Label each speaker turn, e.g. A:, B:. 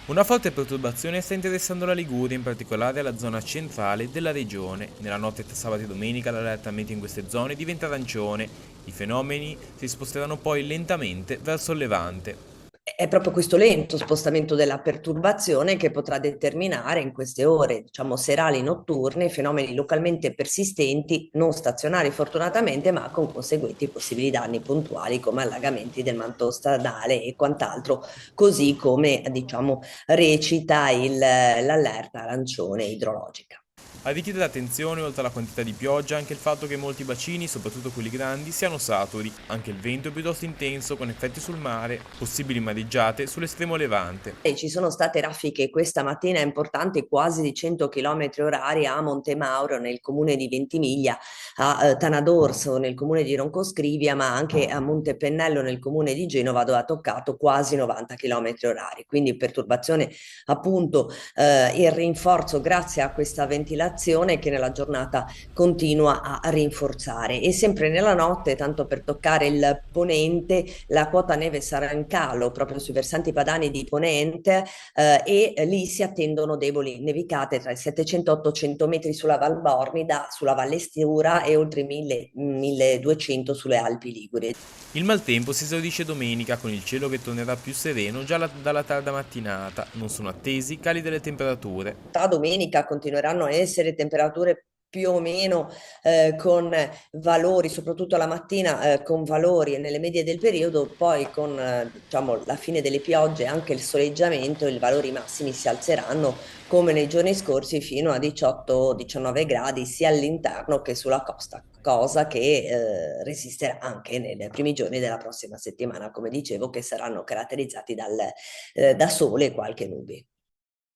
A: Una forte perturbazione sta interessando la Liguria, in particolare la zona centrale della regione. Nella notte tra sabato e domenica l'allerta meteo in queste zone diventa arancione. I fenomeni si sposteranno poi lentamente verso il levante.
B: È proprio questo lento spostamento della perturbazione che potrà determinare in queste ore, diciamo, serali notturne, fenomeni localmente persistenti, non stazionari fortunatamente, ma con conseguenti possibili danni puntuali come allagamenti del manto stradale e quant'altro, così come, diciamo, recita l'allerta arancione idrologica.
A: A richiedere attenzione, oltre alla quantità di pioggia, anche il fatto che molti bacini, soprattutto quelli grandi, siano saturi. Anche il vento è piuttosto intenso, con effetti sul mare, possibili mareggiate sull'estremo levante.
B: E ci sono state raffiche questa mattina importanti, quasi di 100 km orari a Montemauro nel comune di Ventimiglia, a Tanadorso nel comune di Roncoscrivia, ma anche a Montepennello nel comune di Genova dove ha toccato quasi 90 km orari. Quindi perturbazione appunto in rinforzo grazie a questa ventilazione che nella giornata continua a rinforzare. E sempre nella notte, tanto per toccare il ponente, la quota neve sarà in calo proprio sui versanti padani di ponente e lì si attendono deboli nevicate tra i 700 e 800 metri sulla Val Bormida, sulla Valle Stura e oltre i 1200 sulle Alpi Liguri.
A: Il maltempo si esaurisce domenica, con il cielo che tornerà più sereno già dalla tarda mattinata. Non sono attesi cali delle temperature.
B: Tra domenica continueranno a essere temperature più o meno con valori, soprattutto la mattina, con valori nelle medie del periodo, poi con diciamo, la fine delle piogge e anche il soleggiamento, i valori massimi si alzeranno come nei giorni scorsi fino a 18-19 gradi sia all'interno che sulla costa, cosa che resisterà anche nei primi giorni della prossima settimana, come dicevo, che saranno caratterizzati da sole e qualche nube.